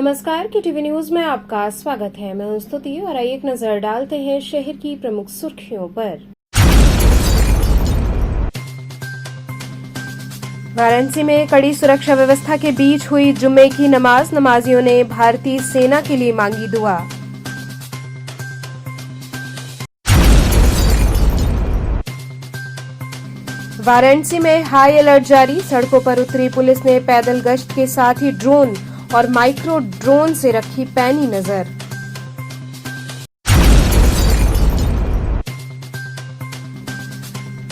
नमस्कार, के TV news में आपका स्वागत है। मैं हूं स्तुति और आइए एक नजर डालते हैं शहर की प्रमुख सुर्खियों पर। वाराणसी में कड़ी सुरक्षा व्यवस्था के बीच हुई जुम्मे की नमाज। नमाजियों ने भारतीय सेना के लिए मांगी दुआ। वाराणसी में हाई अलर्ट जारी। सड़कों पर उतरी पुलिस ने पैदल गश्त के साथ ही ड्रोन और माइक्रो ड्रोन से रखी पैनी नजर।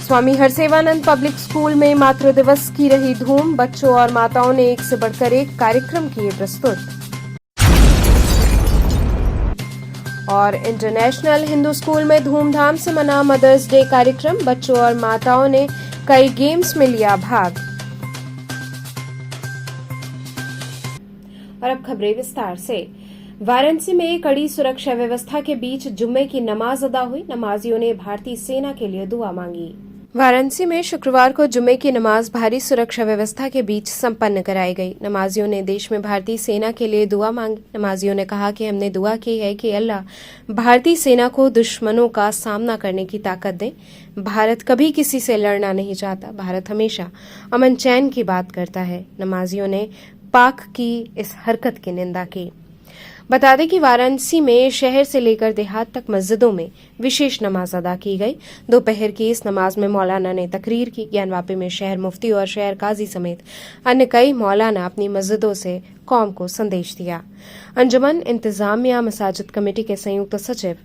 स्वामी हरसेवानंद पब्लिक स्कूल में मातृ दिवस की रही धूम। बच्चों और माताओं ने एक से बढ़कर एक कार्यक्रम किए प्रस्तुत। और इंटरनेशनल हिंदू स्कूल में धूमधाम से मना मदर्स डे कार्यक्रम। बच्चों और माताओं ने कई गेम्स में लिया भाग। और अब खबरें विस्तार से। वाराणसी में कड़ी सुरक्षा व्यवस्था के बीच जुम्मे की नमाज अदा हुई। नमाजियों ने भारतीय सेना के लिए दुआ मांगी। वाराणसी में शुक्रवार को जुम्मे की नमाज भारी सुरक्षा व्यवस्था के बीच संपन्न कराई गई। नमाजियों ने देश में भारतीय सेना के लिए दुआ मांगी। नमाजियों ने कहा कि हमने दुआ की है कि अल्लाह भारतीय सेना को दुश्मनों का सामना करने की ताकत दे। भारत कभी किसी से लड़ना नहीं चाहता। भारत हमेशा अमन चैन की बात करता है। नमाजियों ने पाक की इस हरकत की निंदा की। बता दें कि वाराणसी में शहर से लेकर देहात तक मस्जिदों में विशेष नमाज अदा की गई। दोपहर की इस नमाज में मौलाना ने तकरीर की। ज्ञानवापी में शहर मुफ्ती और शहर काजी समेत अन्य कई मौलाना अपनी मस्जिदों से कौम को संदेश दिया। अंजुमन इंतजामिया मसाजिद कमेटी के संयुक्त सचिव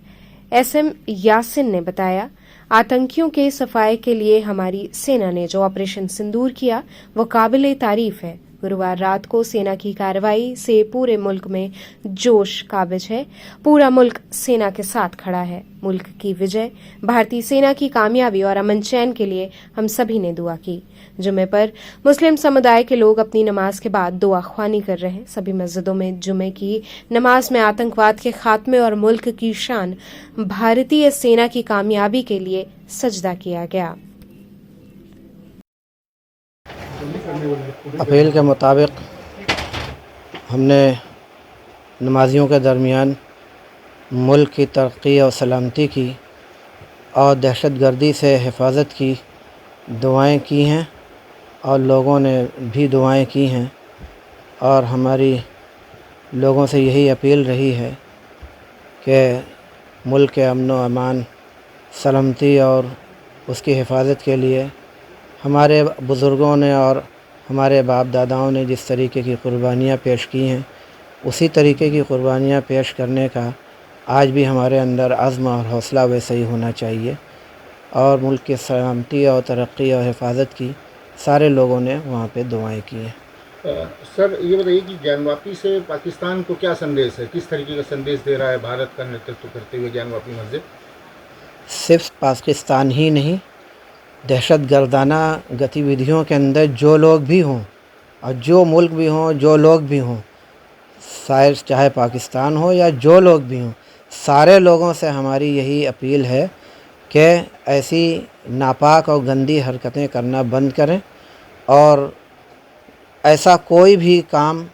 SM यासिन ने बताया, आतंकियों के सफाये के लिए हमारी सेना ने जो ऑपरेशन सिंदूर किया वो काबिले तारीफ है। गुरुवार रात को सेना की कार्रवाई से पूरे मुल्क में जोश काबिज है। पूरा मुल्क सेना के साथ खड़ा है। मुल्क की विजय, भारतीय सेना की कामयाबी और अमन चैन के लिए हम सभी ने दुआ की। जुमे पर मुस्लिम समुदाय के लोग अपनी नमाज के बाद दुआ ख्वानी कर रहे हैं। सभी मस्जिदों में जुमे की नमाज में आतंकवाद के खात्मे और मुल्क की शान भारतीय सेना की कामयाबी के लिए सजदा किया गया। अपील के मुताबिक हमने नमाजियों के दरमियान मुल्क की तरक्की और सलामती की और दहशतगर्दी से हिफाजत की दुआएं की हैं और लोगों ने भी दुआएं की हैं। और हमारी लोगों से यही अपील रही है कि मुल्क के अमन व अमान, सलामती और उसकी हिफाजत के लिए हमारे बुज़ुर्गों ने और हमारे बाप दादाओं ने जिस तरीके की कुर्बानियाँ पेश की हैं, उसी तरीके की कुर्बानियाँ पेश करने का आज भी हमारे अंदर अज़्म और हौसला वैसे ही होना चाहिए। और मुल्क की सलामती और तरक्की और हिफाजत की सारे लोगों ने वहाँ पे दुआएं की हैं। सर, ये बताइए कि ज्ञानवापी से पाकिस्तान को क्या संदेश है, किस तरीके का संदेश दे रहा है भारत का नेतृत्व करते हुए ज्ञानवापी मस्जिद? सिर्फ पाकिस्तान ही नहीं, दहशतगर्दाना गतिविधियों के अंदर जो लोग भी हों और जो मुल्क भी हों, जो लोग भी हों, शायद चाहे पाकिस्तान हो या जो लोग भी हों, सारे लोगों से हमारी यही अपील है कि ऐसी नापाक और गंदी हरकतें करना बंद करें और ऐसा कोई भी काम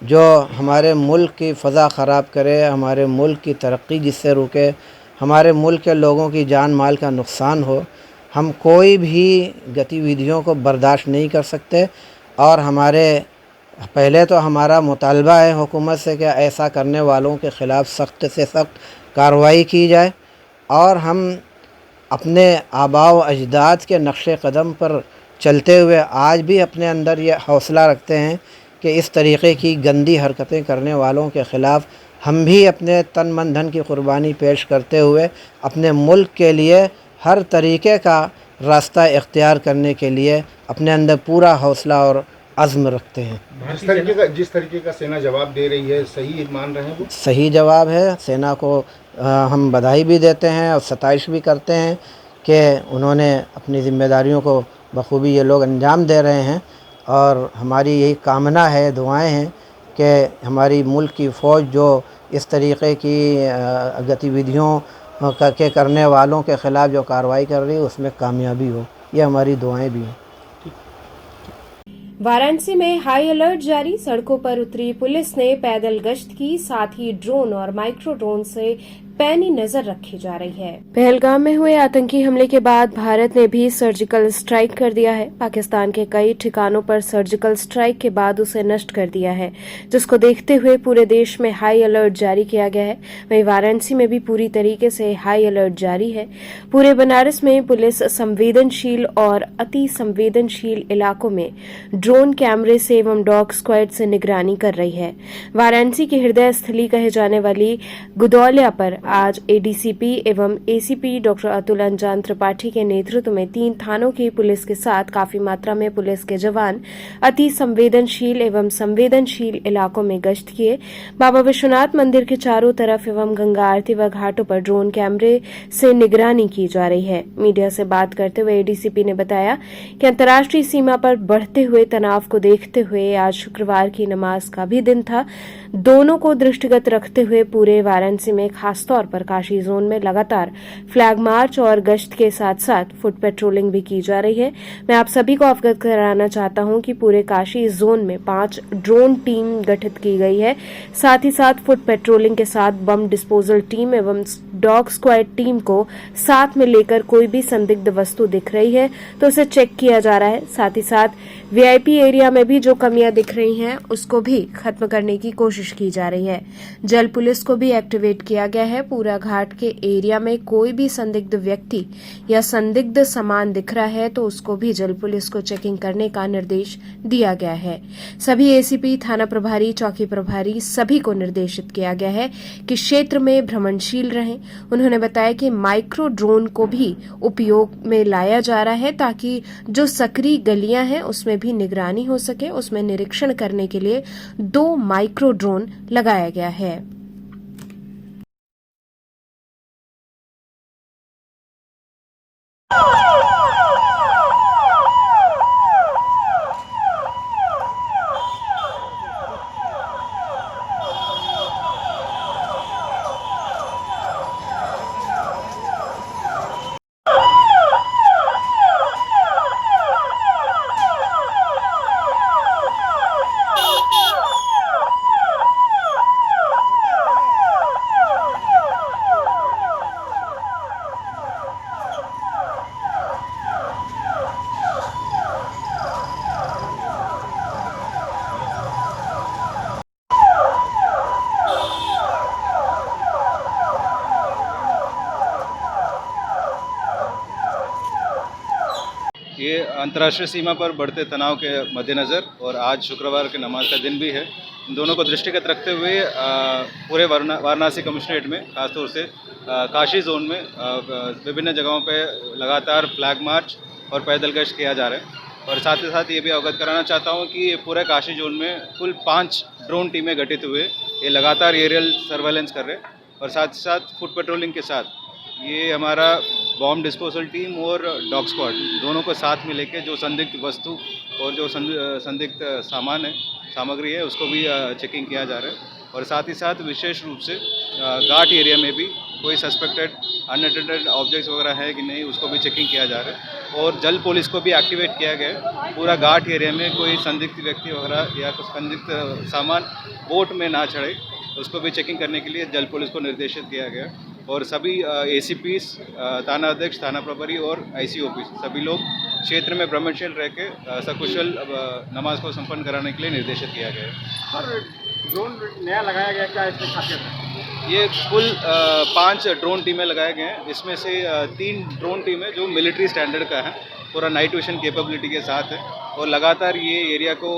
जो हमारे मुल्क की फ़ज़ा ख़राब करे, हमारे मुल्क की तरक्की जिससे रुके, हमारे मुल्क के लोगों की जान माल का नुकसान हो, हम कोई भी गतिविधियों को बर्दाश्त नहीं कर सकते। और हमारे पहले तो हमारा मुतालबा है हुकूमत से कि ऐसा करने वालों के ख़िलाफ़ सख्त से सख्त कार्रवाई की जाए। और हम अपने आबा व अजदाद के नक्शे कदम पर चलते हुए आज भी अपने अंदर ये हौसला रखते हैं कि इस तरीक़े की गंदी हरकतें करने वालों के ख़िलाफ़ हम भी अपने तन मन धन की कुर्बानी पेश करते हुए अपने मुल्क के लिए हर तरीक़े का रास्ता इख्तियार करने के लिए अपने अंदर पूरा हौसला और अज़्म रखते हैं। जिस तरीके का सेना जवाब दे रही है, सही मान रहे हैं वो? सही जवाब है। सेना को हम बधाई भी देते हैं और सताइश भी करते हैं कि उन्होंने अपनी ज़िम्मेदारियों को बखूबी ये लोग अंजाम दे रहे हैं। और हमारी यही कामना है, दुआएं हैं कि हमारी मुल्क की फ़ौज जो इस तरीक़े की गतिविधियों के करने वालों के ख़िलाफ़ जो कार्रवाई कर रही है उसमें कामयाबी हो। ये हमारी दुआएं भी हैं। वाराणसी में हाई अलर्ट जारी, सड़कों पर उतरी पुलिस ने पैदल गश्त की, साथ ही ड्रोन और माइक्रो ड्रोन से पैनी नजर रखी जा रही है। पहलगाम में हुए आतंकी हमले के बाद भारत ने भी सर्जिकल स्ट्राइक कर दिया है। पाकिस्तान के कई ठिकानों पर सर्जिकल स्ट्राइक के बाद उसे नष्ट कर दिया है, जिसको देखते हुए पूरे देश में हाई अलर्ट जारी किया गया है। वहीं वाराणसी में भी पूरी तरीके से हाई अलर्ट जारी है। पूरे बनारस में पुलिस संवेदनशील और अति संवेदनशील इलाकों में ड्रोन कैमरे से एवं डॉग स्क्वाड से निगरानी कर रही है। वाराणसी की हृदय स्थली कहे जाने वाली गुदौलिया पर आज एडीसीपी एवं एसीपी डॉक्टर अतुल अंजान त्रिपाठी के नेतृत्व में 3 थानों की पुलिस के साथ काफी मात्रा में पुलिस के जवान अति संवेदनशील एवं संवेदनशील इलाकों में गश्त किए। बाबा विश्वनाथ मंदिर के चारों तरफ एवं गंगा आरती व घाटों पर ड्रोन कैमरे से निगरानी की जा रही है। मीडिया से बात करते हुए एडीसीपी ने बताया कि अंतर्राष्ट्रीय सीमा पर बढ़ते हुए तनाव को देखते हुए आज शुक्रवार की नमाज का भी दिन था। दोनों को दृष्टिगत रखते हुए पूरे वाराणसी में खासतौर पर काशी जोन में लगातार फ्लैग मार्च और गश्त के साथ साथ फुट पेट्रोलिंग भी की जा रही है। मैं आप सभी को अवगत कराना चाहता हूं कि पूरे काशी जोन में 5 ड्रोन टीम गठित की गई है। साथ ही साथ फुट पेट्रोलिंग के साथ बम डिस्पोजल टीम एवं डॉग स्क्वाड टीम को साथ में लेकर कोई भी संदिग्ध वस्तु दिख रही है तो उसे चेक किया जा रहा है। साथ ही साथ वीआईपी एरिया में भी जो कमियां दिख रही हैं उसको भी खत्म करने की कोशिश की जा रही है। जल पुलिस को भी एक्टिवेट किया गया है। पूरा घाट के एरिया में कोई भी संदिग्ध व्यक्ति या संदिग्ध सामान दिख रहा है तो उसको भी जल पुलिस को चेकिंग करने का निर्देश दिया गया है। सभी एसीपी, थाना प्रभारी, चौकी प्रभारी सभी को निर्देशित किया गया है कि क्षेत्र में भ्रमणशील रहें। उन्होंने बताया कि माइक्रो ड्रोन को भी उपयोग में लाया जा रहा है ताकि जो सक्रिय गलियां हैं उसमें भी निगरानी हो सके। उसमें निरीक्षण करने के लिए 2 माइक्रो ड्रोन लगाया गया है। ये अंतर्राष्ट्रीय सीमा पर बढ़ते तनाव के मद्देनज़र और आज शुक्रवार के नमाज का दिन भी है, इन दोनों को दृष्टिगत रखते हुए पूरे वाराणसी कमिश्नरेट में खासतौर से काशी जोन में विभिन्न जगहों पे लगातार फ्लैग मार्च और पैदल गश्त किया जा रहा है। और साथ ही साथ ये भी अवगत कराना चाहता हूँ कि पूरे काशी जोन में कुल 5 ड्रोन टीमें गठित हुए ये लगातार एरियल सर्वेलेंस कर रहे हैं। और साथ ही साथ फुट पेट्रोलिंग के साथ ये हमारा बॉम्ब डिस्पोजल टीम और डॉग स्क्वाड दोनों को साथ में लेके जो संदिग्ध वस्तु और जो संदिग्ध सामग्री है उसको भी चेकिंग किया जा रहा है। और साथ ही साथ विशेष रूप से घाट एरिया में भी कोई सस्पेक्टेड अनअटेंडेड ऑब्जेक्ट्स वगैरह है कि नहीं उसको भी चेकिंग किया जा रहा है। और जल पुलिस को भी एक्टिवेट किया गया है। पूरा घाट एरिया में कोई संदिग्ध व्यक्ति वगैरह या कुछ संदिग्ध सामान बोट में ना चढ़े उसको भी चेकिंग करने के लिए जल पुलिस को निर्देशित किया गया। और सभी एसीपीस, थाना अध्यक्ष, थाना प्रभारी और आईसीओपी सभी लोग क्षेत्र में भ्रमणशील रह के सकुशल नमाज को संपन्न कराने के लिए निर्देशित किया गया है। और ड्रोन नया लगाया गया, क्या इसमें खासियत है? ये कुल 5 ड्रोन टीमें लगाए गए हैं। इसमें से 3 ड्रोन टीमें जो मिलिट्री स्टैंडर्ड का है, पूरा नाइट विजन कैपेबिलिटी के साथ है और लगातार ये एरिया को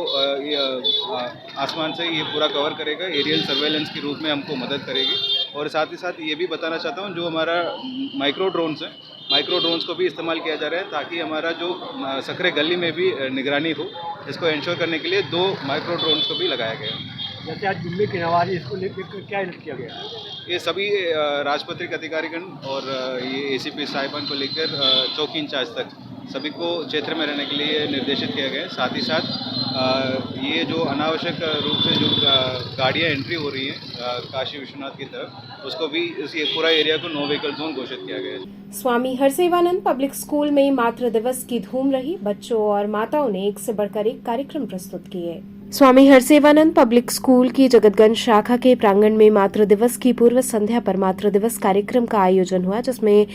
आसमान से ये पूरा कवर करेगा, एरियल सर्वेलेंस के रूप में हमको मदद करेगी। और साथ ही साथ ये भी बताना चाहता हूँ जो हमारा माइक्रो ड्रोन्स है, माइक्रो ड्रोन्स को भी इस्तेमाल किया जा रहा है ताकि हमारा जो सकरे गली में भी निगरानी हो, इसको इंश्योर करने के लिए 2 माइक्रो ड्रोन्स को भी लगाया गया है। जैसे आज जुम्मे की नमाज, इसको लेकर क्या किया गया? ये सभी राजपत्रित अधिकारीगण और ये एसीपी साहिबान को लेकर चौकी इंचार्ज तक सभी को क्षेत्र में रहने के लिए निर्देशित किया गया है। साथ ही साथ ये जो अनावश्यक रूप से जो गाड़ियाँ एंट्री हो रही हैं काशी विश्वनाथ की तरफ, उसको भी इस पूरा एरिया को नो व्हीकल जोन घोषित किया गया है। स्वामी हरसेवानंद पब्लिक स्कूल में मातृ दिवस की धूम रही। बच्चों और माताओं ने एक से बढ़कर एक कार्यक्रम प्रस्तुत किए। स्वामी हरसेवानंद पब्लिक स्कूल की जगतगंज शाखा के प्रांगण में मातृ दिवस की पूर्व संध्या पर मातृ दिवस कार्यक्रम का आयोजन हुआ, जिसमें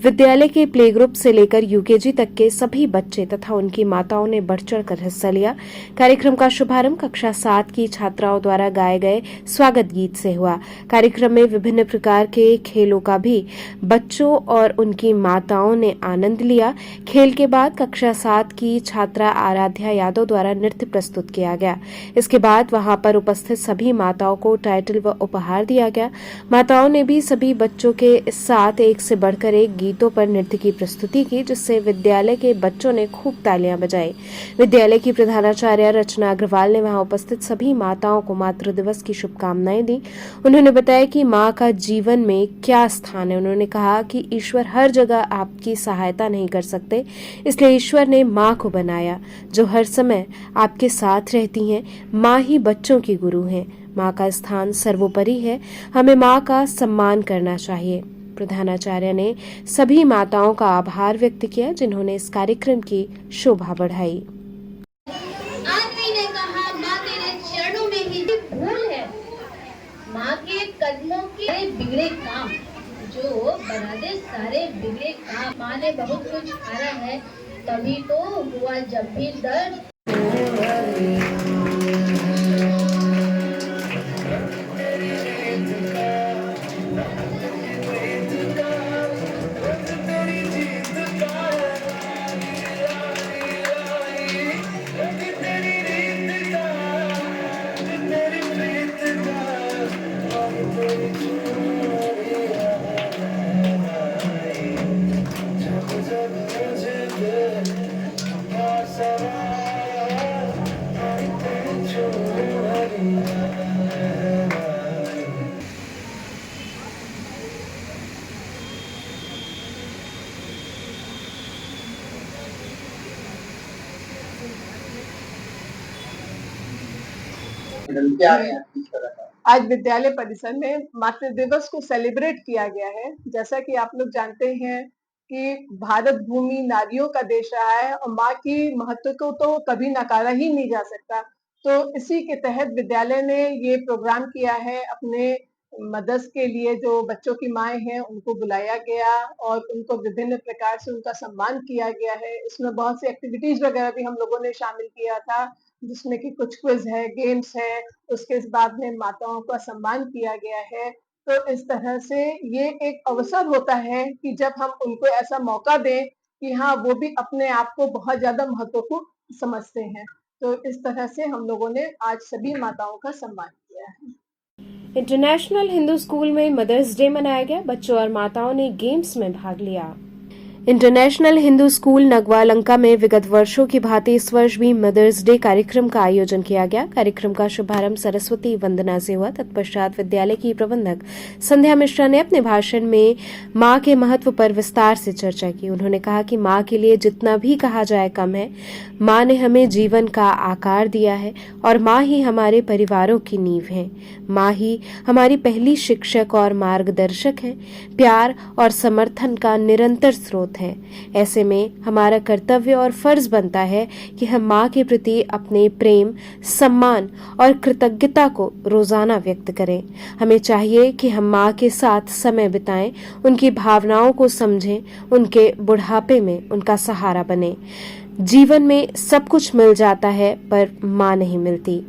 विद्यालय के प्ले ग्रुप से लेकर यूकेजी तक के सभी बच्चे तथा उनकी माताओं ने बढ़ चढ़कर हिस्सा लिया। कार्यक्रम का शुभारंभ कक्षा 7 की छात्राओं द्वारा गाए गए स्वागत गीत से हुआ। कार्यक्रम में विभिन्न प्रकार के खेलों का भी बच्चों और उनकी माताओं ने आनंद लिया। खेल के बाद कक्षा 7 की छात्रा आराध्या यादव द्वारा नृत्य प्रस्तुत किया गया। इसके बाद वहां पर उपस्थित सभी माताओं को टाइटल व उपहार दिया गया। माताओं ने भी सभी बच्चों के साथ एक से बढ़कर एक गीतों पर नृत्य की प्रस्तुति की, जिससे विद्यालय के बच्चों ने खूब तालियां बजाई। विद्यालय की प्रधानाचार्य रचना अग्रवाल ने वहां उपस्थित सभी माताओं को मातृ दिवस की शुभकामनाएं दी। उन्होंने बताया कि मां का जीवन में क्या स्थान है। उन्होंने कहा कि ईश्वर हर जगह आपकी सहायता नहीं कर सकते, इसलिए ईश्वर ने मां को बनाया जो हर समय आपके साथ रहती हैं। मां ही बच्चों की गुरु हैं। मां का स्थान सर्वोपरि है। हमें मां का सम्मान करना चाहिए। प्रधानाचार्य ने सभी माताओं का आभार व्यक्त किया, जिन्होंने इस कार्यक्रम की शोभा बढ़ाई। आदमी ने कहा माँ तेरे चरणों में ही भूल है, माँ के कदमों के बिगड़े काम जो बना दे सारे बिगड़े काम। माँ ने बहुत कुछ हारा है, तभी तो हुआ जब भी दर्द। आज विद्यालय परिसर में मातृ दिवस को सेलिब्रेट किया गया है। जैसा कि आप लोग जानते हैं कि भारत भूमि नारियों का देश रहा है और माँ की महत्व को तो कभी नकारा ही नहीं जा सकता। तो इसी के तहत विद्यालय ने ये प्रोग्राम किया है। अपने मदर्स के लिए जो बच्चों की माएँ हैं उनको बुलाया गया और उनको विभिन्न प्रकार से उनका सम्मान किया गया है। इसमें बहुत सी एक्टिविटीज वगैरह भी हम लोगों ने शामिल किया था, जिसमें कि कुछ क्विज है, गेम्स है, उसके बाद में माताओं का सम्मान किया गया है। तो इस तरह से ये एक अवसर होता है कि जब हम उनको ऐसा मौका दें कि हाँ वो भी अपने आप को बहुत ज्यादा महत्वपूर्ण समझते हैं। तो इस तरह से हम लोगों ने आज सभी माताओं का सम्मान किया है। इंटरनेशनल हिंदू स्कूल में मदर्स डे मनाया गया। बच्चों और माताओं ने गेम्स में भाग लिया। इंटरनेशनल हिंदू स्कूल नगवा लंका में विगत वर्षों की भांति इस वर्ष भी मदर्स डे कार्यक्रम का आयोजन किया गया। कार्यक्रम का शुभारंभ सरस्वती वंदना से हुआ। तत्पश्चात विद्यालय की प्रबंधक संध्या मिश्रा ने अपने भाषण में मां के महत्व पर विस्तार से चर्चा की। उन्होंने कहा कि मां के लिए जितना भी कहा जाए कम है। मां ने हमें जीवन का आकार दिया है और मां ही हमारे परिवारों की नींव है। मां ही हमारी पहली शिक्षक और मार्गदर्शक है। प्यार और समर्थन का निरंतर स्रोत है। ऐसे में हमारा कर्तव्य और फर्ज बनता है कि हम मां के प्रति अपने प्रेम, सम्मान और कृतज्ञता को रोजाना व्यक्त करें। हमें चाहिए कि हम मां के साथ समय बिताएं, उनकी भावनाओं को समझें, उनके बुढ़ापे में उनका सहारा बने। जीवन में सब कुछ मिल जाता है पर मां नहीं मिलती।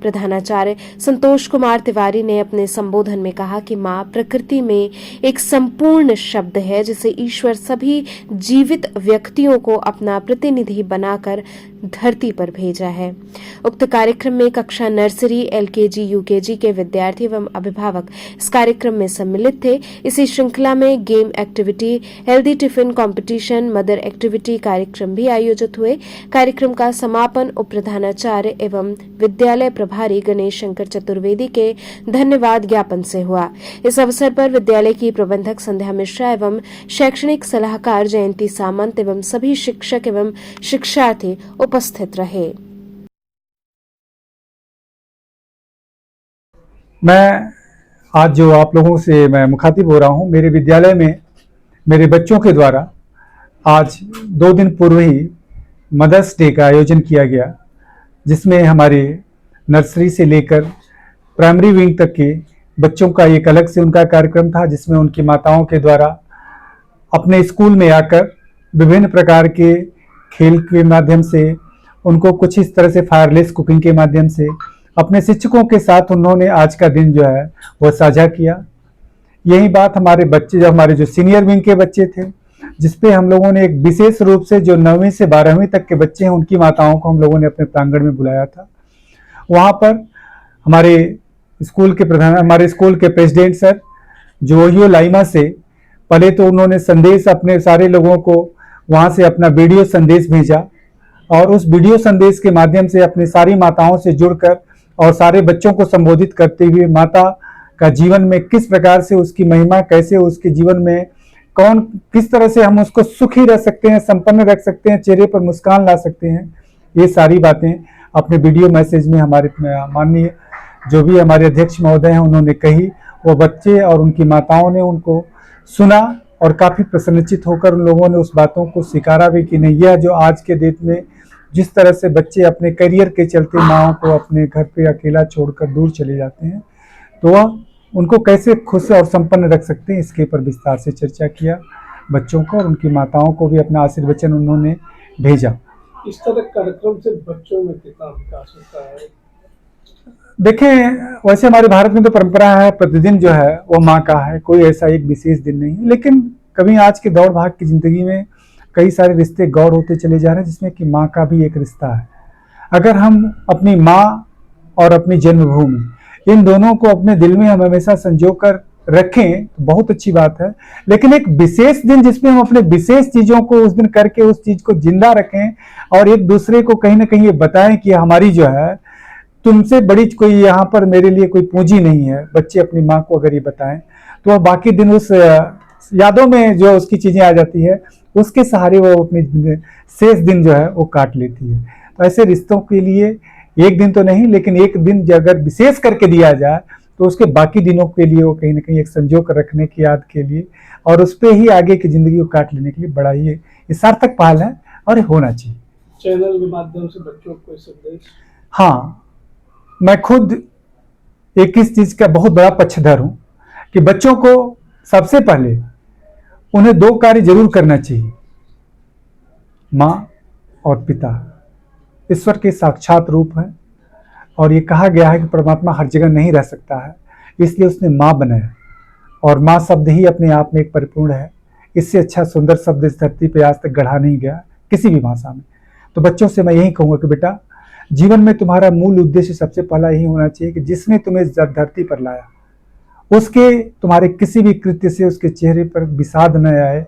प्रधानाचार्य संतोष कुमार तिवारी ने अपने संबोधन में कहा कि मां प्रकृति में एक संपूर्ण शब्द है, जिसे ईश्वर सभी जीवित व्यक्तियों को अपना प्रतिनिधि बनाकर धरती पर भेजा है। उक्त कार्यक्रम में कक्षा नर्सरी, एलकेजी, यूकेजी के विद्यार्थी एवं अभिभावक इस कार्यक्रम में सम्मिलित थे। इसी श्रृंखला में game activity, healthy tiffin competition, mother activity कार्यक्रम भी आयोजित हुए। कार्यक्रम का समापन उप प्रधानाचार्य एवं विद्यालय प्रभारी गणेश शंकर चतुर्वेदी के धन्यवाद ज्ञापन से हुआ। इस अवसर पर विद्यालय की प्रबंधक संध्या मिश्रा एवं शैक्षणिक सलाहकार जयंती सामंत एवं सभी शिक्षक एवं शिक्षार्थी उपस्थित रहे। मैं आज जो आप लोगों से मैं मुखातिब हो रहा हूं, मेरे विद्यालय में मेरे बच्चों के द्वारा आज 2 दिन पूर्व ही मदर्स डे का आयोजन किया गया, जिसमें हमारे नर्सरी से लेकर प्राइमरी विंग तक के बच्चों का एक अलग से उनका कार्यक्रम था, जिसमें उनकी माताओं के द्वारा अपने स्कूल में आकर विभिन्न प्रकार के खेल के माध्यम से उनको कुछ इस तरह से फायरलेस कुकिंग के माध्यम से अपने शिक्षकों के साथ उन्होंने आज का दिन जो है वह साझा किया। यही बात हमारे बच्चे जो सीनियर विंग के बच्चे थे, जिसपे हम लोगों ने एक विशेष रूप से जो 9वीं से 12वीं तक के बच्चे हैं उनकी माताओं को हम लोगों ने अपने प्रांगण में बुलाया था। वहाँ पर हमारे स्कूल के प्रेसिडेंट सर जोहियो लाइमा से पहले तो उन्होंने संदेश अपने सारे लोगों को वहाँ से अपना वीडियो संदेश भेजा, और उस वीडियो संदेश के माध्यम से अपनी सारी माताओं से जुड़कर और सारे बच्चों को संबोधित करते हुए माता का जीवन में किस प्रकार से उसकी महिमा, कैसे उसके जीवन में किस तरह से हम उसको सुखी रख सकते हैं, संपन्न रख सकते हैं, चेहरे पर मुस्कान ला सकते हैं, ये सारी बातें अपने वीडियो मैसेज में हमारे माननीय जो भी हमारे अध्यक्ष महोदय हैं उन्होंने कही। वो बच्चे और उनकी माताओं ने उनको सुना और काफ़ी प्रसन्नचित होकर उन लोगों ने उस बातों को स्वीकारा भी कि नहीं, यह जो आज के डेट में जिस तरह से बच्चे अपने करियर के चलते माओ को अपने घर पे अकेला छोड़कर दूर चले जाते हैं, तो वह उनको कैसे खुश और संपन्न रख सकते हैं, इसके ऊपर विस्तार से चर्चा किया। बच्चों को और उनकी माताओं को भी अपना आशीर्वचन उन्होंने भेजा। इस तरह कार्यक्रम से बच्चों में कितना विकास होता है? देखें, वैसे हमारे भारत में तो परंपरा है प्रतिदिन जो है वो माँ का है, कोई ऐसा एक विशेष दिन नहीं, लेकिन कभी आज के दौड़ भाग की जिंदगी में कई सारे रिश्ते गौर होते चले जा रहे हैं, जिसमें कि माँ का भी एक रिश्ता है। अगर हम अपनी माँ और अपनी जन्मभूमि इन दोनों को अपने दिल में हम हमेशा संजो कर रखें तो बहुत अच्छी बात है, लेकिन एक विशेष दिन जिसमें हम अपने विशेष चीजों को उस दिन करके उस चीज को जिंदा रखें और एक दूसरे को कहीं ना कहीं ये बताएं कि हमारी जो है तुमसे बड़ी कोई यहाँ पर मेरे लिए कोई पूंजी नहीं है। बच्चे अपनी माँ को अगर ये बताएं तो वह बाकी दिन उस यादों में जो उसकी चीजें आ जाती है उसके सहारे वो अपनी शेष दिन जो है वो काट लेती है। तो ऐसे रिश्तों के लिए एक दिन तो नहीं, लेकिन एक दिन अगर विशेष करके दिया जाए तो उसके बाकी दिनों के लिए वो कहीं ना कहीं एक संजो कर रखने की याद के लिए और उस पर ही आगे की जिंदगी को काट लेने के लिए बड़ा ही ये सार्थक पहल है और ये होना चाहिए। चैनल के माध्यम से बच्चों को संदेश। हाँ, मैं खुद एक इस चीज का बहुत बड़ा पक्षधर हूँ कि बच्चों को सबसे पहले उन्हें 2 कार्य जरूर करना चाहिए। माँ और पिता ईश्वर के साक्षात रूप है और ये कहा गया है कि परमात्मा हर जगह नहीं रह सकता है, इसलिए उसने माँ बनाया और माँ शब्द ही अपने आप में एक परिपूर्ण है। इससे अच्छा सुंदर शब्द इस धरती पे आज तक गढ़ा नहीं गया किसी भी भाषा में। तो बच्चों से मैं यही कहूँगा कि बेटा, जीवन में तुम्हारा मूल उद्देश्य सबसे पहला यही होना चाहिए कि जिसने तुम्हें धरती पर लाया उसके तुम्हारे किसी भी कृत्य से उसके चेहरे पर विषाद न आए,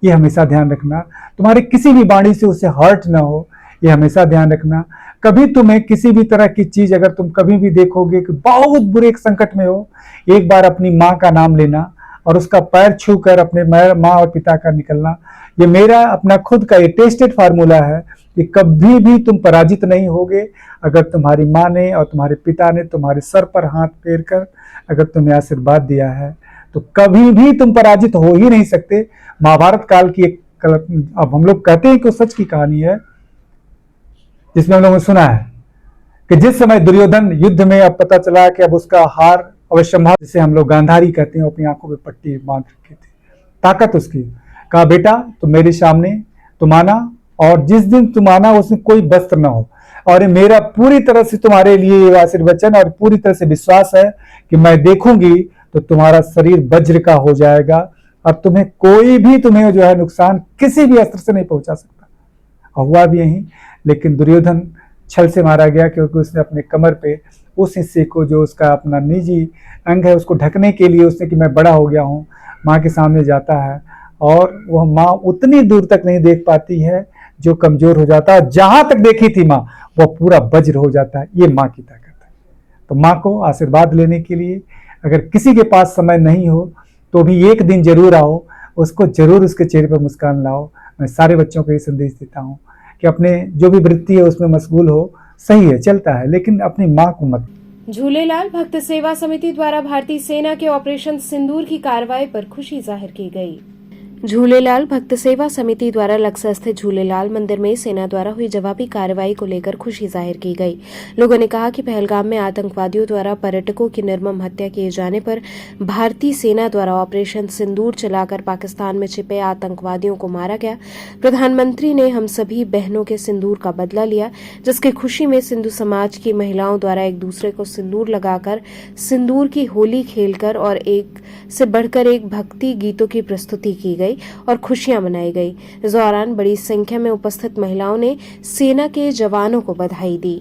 ये हमेशा ध्यान रखना। तुम्हारे किसी भी वाणी से उसे हर्ट न हो, ये हमेशा ध्यान रखना। कभी तुम्हें किसी भी तरह की चीज अगर तुम कभी भी देखोगे कि बहुत बुरे एक संकट में हो, एक बार अपनी माँ का नाम लेना और उसका पैर छू कर अपने माँ और पिता का निकलना। ये मेरा अपना खुद का ये टेस्टेड फार्मूला है कि कभी भी तुम पराजित नहीं होगे अगर तुम्हारी माँ ने और तुम्हारे पिता ने तुम्हारे सर पर हाथ फेर कर अगर तुम्हें आशीर्वाद दिया है तो कभी भी तुम पराजित हो ही नहीं सकते। महाभारत काल की एक, अब हम लोग कहते हैं कि सच की कहानी है जिसमें हम लोगों ने सुना है कि जिस समय दुर्योधन युद्ध में अब पता चला कि अब उसका हार अवश्यंभावी, जिसे हम लोग गांधारी कहते हैं, अपनी आंखों पे पट्टी बांध रखी थी, ताकत उसकी। कहा बेटा तुम मेरे सामने तुम आना और जिस दिन तुम आना उसमें कोई वस्त्र न हो, और मेरा पूरी तरह से तुम्हारे लिए आशीर्वचन और पूरी तरह से विश्वास है कि मैं देखूंगी तो तुम्हारा शरीर वज्र का हो जाएगा और तुम्हें कोई भी तुम्हें जो है नुकसान किसी भी अस्त्र से नहीं पहुंचा सकता। और हुआ भी यही, लेकिन दुर्योधन छल से मारा गया क्योंकि उसने अपने कमर पे उस हिस्से को जो उसका अपना निजी अंग है उसको ढकने के लिए उसने कि मैं बड़ा हो गया हूँ, माँ के सामने जाता है और वह माँ उतनी दूर तक नहीं देख पाती है जो कमजोर हो जाता है। जहां तक देखी थी माँ वह पूरा वज्र हो जाता है। ये माँ की ताकत है। तो माँ को आशीर्वाद लेने के लिए अगर किसी के पास समय नहीं हो तो भी एक दिन जरूर आओ, उसको जरूर उसके चेहरे पर मुस्कान लाओ। मैं सारे बच्चों को ये संदेश देता हूँ कि अपने जो भी वृत्ति है उसमें मशगूल हो, सही है, चलता है, लेकिन अपनी माँ को मत। झूलेलाल भक्त सेवा समिति द्वारा भारतीय सेना के ऑपरेशन सिंदूर की कार्रवाई पर खुशी जाहिर की गई। झूलेलाल भक्त सेवा समिति द्वारा लक्सर स्थित झूलेलाल मंदिर में सेना द्वारा हुई जवाबी कार्रवाई को लेकर खुशी जाहिर की गई। लोगों ने कहा कि पहलगाम में आतंकवादियों द्वारा पर्यटकों की निर्मम हत्या किए जाने पर भारतीय सेना द्वारा ऑपरेशन सिंदूर चलाकर पाकिस्तान में छिपे आतंकवादियों को मारा गया। प्रधानमंत्री ने हम सभी बहनों के सिंदूर का बदला लिया, जिसकी खुशी में सिंधु समाज की महिलाओं द्वारा एक दूसरे को सिंदूर लगाकर सिंदूर की होली खेलकर और एक से बढ़कर एक भक्ति गीतों की प्रस्तुति की गई और खुशियां मनाई गई। इस दौरान बड़ी संख्या में उपस्थित महिलाओं ने सेना के जवानों को बधाई दी।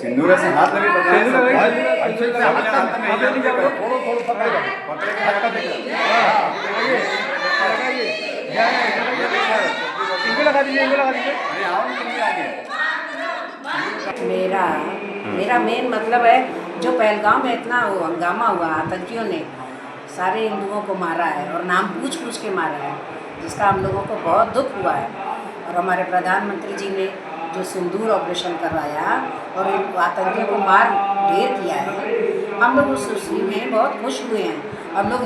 सिंदूर से हाथ लगे मेरा मेन मतलब है, जो पहलगाम में इतना हंगामा हुआ, आतंकियों ने सारे हिंदुओं को मारा है और नाम पूछ पूछ के मारा है, जिसका हम लोगों को बहुत दुख हुआ है। और हमारे प्रधानमंत्री जी ने जो सिंदूर ऑपरेशन करवाया और इन आतंकियों को मार ढेर किया है, हम लोग उस खुशी में बहुत खुश हुए हैं। हम लोग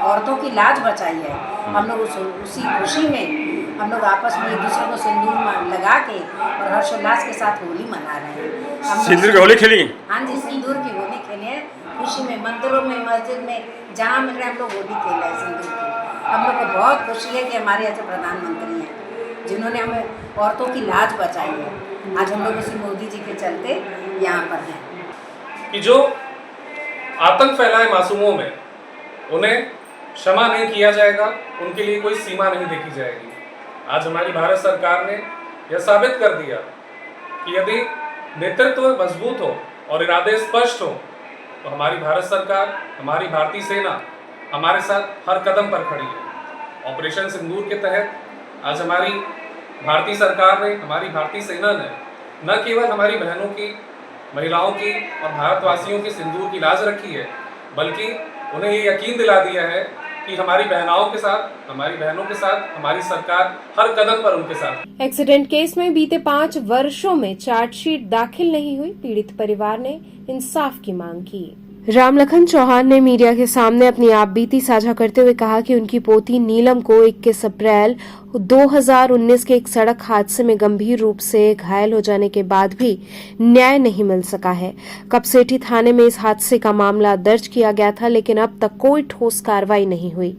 औरतों की लाज बचाई है। हम लोग उसी खुशी में हम लोग आपस में एक दूसरे को सिंदूर लगा के और हर्षोल्लास के साथ होली मना रहे हैं। सिंदूर की होली खेली? हाँ जी, सिंदूर की होली खेले हैं खुशी में। मंदिरों में, मस्जिद में, जहाँ मिल रहे हम लोग होली खेले हैं सिंदूर की। हम लोग को बहुत खुशी है कि हमारे ऐसे प्रधानमंत्री हैं जिन्होंने हमें औरतों की लाज बचाई है। आज हम लोग उसी मोदी जी के चलते यहाँ पर हैं। कि जो आतंक फैलाए मासूमों में, उन्हें क्षमा नहीं किया जाएगा, उनके लिए कोई सीमा नहीं देखी जाएगी। आज हमारी भारत सरकार ने यह साबित कर दिया कि यदि नेतृत्व मजबूत हो और इरादे स्पष्ट हो तो हमारी भारत सरकार, हमारी भारतीय सेना हमारे साथ हर कदम पर खड़ी है। ऑपरेशन सिंदूर के तहत आज हमारी भारतीय सरकार ने, हमारी भारतीय सेना ने न केवल हमारी बहनों की, महिलाओं की और भारतवासियों की सिंदूर की लाज रखी है, बल्कि उन्हें ये यकीन दिला दिया है कि हमारी बहनाओं के साथ, हमारी बहनों के साथ हमारी सरकार हर कदम पर उनके साथ। एक्सीडेंट केस में बीते 5 वर्षों में चार्जशीट दाखिल नहीं हुई। पीड़ित परिवार ने इंसाफ की मांग की। रामलखन चौहान ने मीडिया के सामने अपनी आपबीती साझा करते हुए कहा कि उनकी पोती नीलम को 21 अप्रैल 2019 के एक सड़क हादसे में गंभीर रूप से घायल हो जाने के बाद भी न्याय नहीं मिल सका है। कपसेठी थाने में इस हादसे का मामला दर्ज किया गया था, लेकिन अब तक कोई ठोस कार्रवाई नहीं हुई।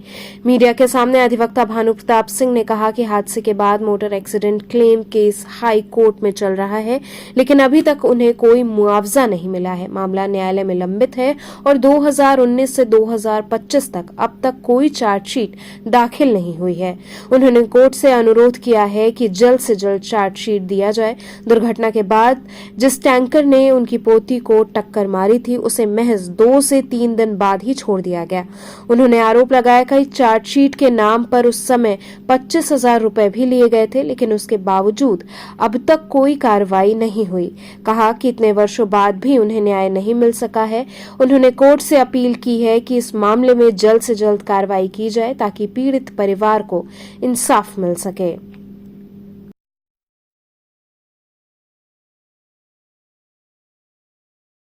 मीडिया के सामने अधिवक्ता भानु प्रताप सिंह ने कहा कि हादसे के बाद motor accident claim case high court में चल रहा है, लेकिन अभी तक उन्हें कोई मुआवजा नहीं मिला है। मामला न्यायालय में लंबित है और 2019 से 2025 तक अब तक कोई चार्जशीट दाखिल नहीं हुई है। उन्होंने कोर्ट से अनुरोध किया है कि जल्द से जल्द चार्जशीट दिया जाए। दुर्घटना के बाद जिस टैंकर ने उनकी पोती को टक्कर मारी थी, उसे महज 2 से 3 दिन बाद ही छोड़ दिया गया। उन्होंने आरोप लगाया कि चार्जशीट के नाम पर उस समय 25,000 रुपए भी लिए गए थे, लेकिन उसके बावजूद अब तक कोई कार्रवाई नहीं हुई। कहा कि इतने वर्षों बाद भी उन्हें न्याय नहीं मिल सका है। उन्होंने कोर्ट से अपील की है कि इस मामले में जल्द से जल्द कार्रवाई की जाए ताकि पीड़ित परिवार को इंसाफ मिल सके।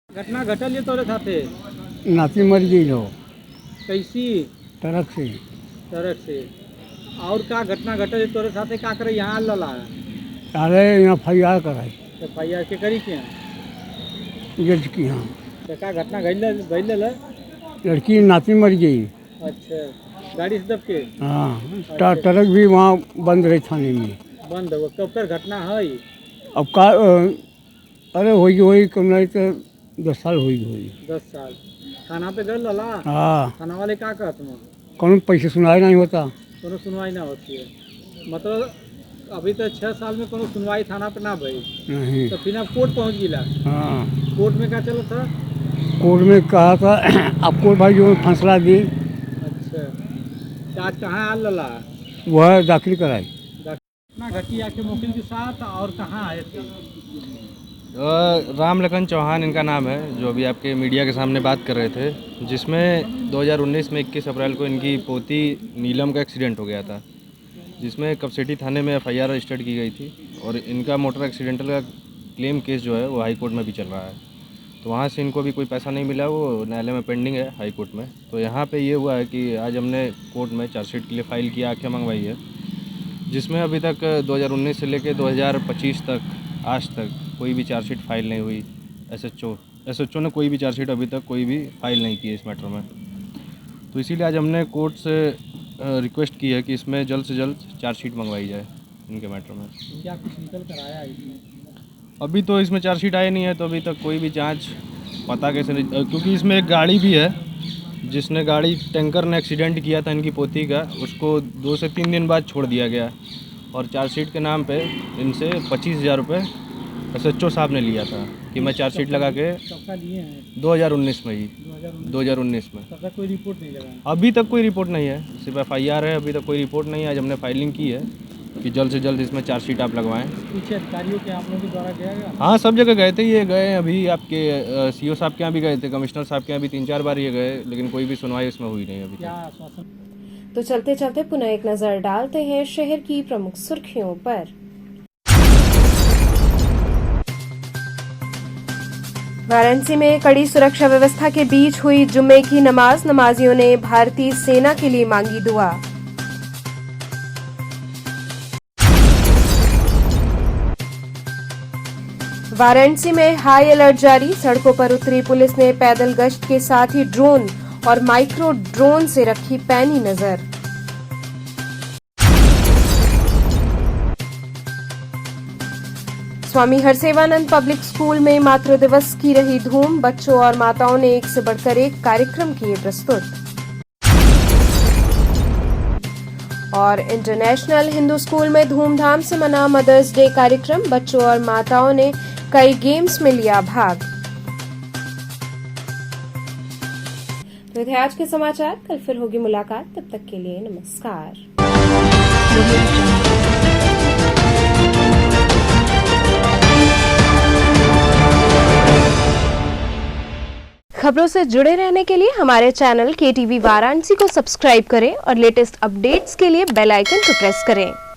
घटना घटल ये तोरे साथे? नाती मर गई हो। कैसी? ट्रक से। और का घटना घटल तोरे साथे? का करे यहाँ लला? अरे यहाँ FIR कराई। FIR के करी क्या? जज की। हाँ। तो का घटना घटल? लड़की नाती मर गई। अच्छा, गाड़ी से दब के? हाँ। ट्रक भी वहाँ बंद रही थाने में। बंद हो? कब कर घटना है? अब का अरे होई कम नहीं तो 10 साल होई। 10 साल। थाना पे गए लला? हाँ। थाना वाले का कहत में? कौन पैसे सुनाई नहीं होता। कोनो सुनवाई ना होती है? मतलब अभी तो 6 साल में कोनो सुनवाई थाना पे ना भई? नहीं। तो फिर आप कोर्ट पहुँच गिला? हाँ। कोर्ट में क्या चला था? कोर्ट में कहा था अब कोर्ट भाई जो फैसला दिए अच्छा तो आज कहाँ आल लला वह दाखिल कराई। ना घटिया के मुकिल के साथ और कहाँ आए थे? राम लखन चौहान इनका नाम है, जो अभी आपके मीडिया के सामने बात कर रहे थे, जिसमें 2019 में 21 अप्रैल को इनकी पोती नीलम का एक्सीडेंट हो गया था, जिसमें कपसिटी थाने में एफआईआर रजिस्टर्ड की गई थी और इनका मोटर एक्सीडेंटल का क्लेम केस जो है वो हाई कोर्ट में भी चल रहा है। तो वहाँ से इनको भी कोई पैसा नहीं मिला, वो न्यायालय में पेंडिंग है हाई कोर्ट में। तो यहाँ पे ये हुआ है कि आज हमने कोर्ट में चार्जशीट के लिए फ़ाइल किया, आंखें मंगवाई है, जिसमें अभी तक 2019 से लेकर 2025 तक आज तक कोई भी चार्जशीट फाइल नहीं हुई। एसएचओ ने कोई भी चार्जशीट अभी तक कोई भी फाइल नहीं की इस मैटर में। तो इसीलिए आज हमने कोर्ट से रिक्वेस्ट की है कि इसमें जल्द से जल्द चार्जशीट मंगवाई जाए इनके मैटर में। क्या कुछ निकल कर आया इसमें? अभी तो इसमें चार्जशीट आए नहीं है, तो अभी तक कोई भी जांच पता कैसे नहीं, क्योंकि इसमें एक गाड़ी भी है जिसने गाड़ी टैंकर ने एक्सीडेंट किया था इनकी पोती का, उसको 2 से 3 दिन बाद छोड़ दिया गया और चार्जशीट के नाम पे इनसे 25,000 रुपये एसएचओ साहब ने लिया था कि मैं चार्जशीट लगा के 2019 में ही 2019 में। तब तक कोई रिपोर्ट नहीं लगा? अभी तक कोई रिपोर्ट नहीं है, सिर्फ एफआईआर है, अभी तक कोई रिपोर्ट नहीं है। आज हमने फाइलिंग की है कि जल्द से जल्द इसमें चार्जशीट आप लगवाएं। पीछे अधिकारियों के आप लोगों के द्वारा गया गया? हाँ, सब जगह गए थे, ये गए अभी आपके सीओ साहब के यहाँ भी गए थे, कमिश्नर साहब के यहाँ भी 3-4 बार ये गए, लेकिन कोई भी सुनवाई इसमें हुई नहीं अभी क्या तक। आश्वासन? तो चलते चलते पुनः एक नजर डालते हैं शहर की प्रमुख सुर्खियों पर। वाराणसी में कड़ी सुरक्षा व्यवस्था के बीच हुई जुम्मे की नमाज, नमाजियों ने भारतीय सेना के लिए मांगी दुआ। वाराणसी में हाई अलर्ट जारी, सड़कों पर उतरी पुलिस ने पैदल गश्त के साथ ही ड्रोन और माइक्रो ड्रोन से रखी पैनी नजर। स्वामी हरसेवानंद पब्लिक स्कूल में मातृ दिवस की रही धूम, बच्चों और माताओं ने एक से बढ़कर एक कार्यक्रम किए प्रस्तुत। और इंटरनेशनल हिंदू स्कूल में धूमधाम से मना मदर्स डे कार्यक्रम, बच्चों और माताओं ने कई गेम्स में लिया भाग। तो थे आज के समाचार, कल फिर होगी मुलाकात, तब तक के लिए नमस्कार। खबरों से जुड़े रहने के लिए हमारे चैनल KTV वाराणसी को सब्सक्राइब करें और लेटेस्ट अपडेट्स के लिए बेल आइकन को प्रेस करें।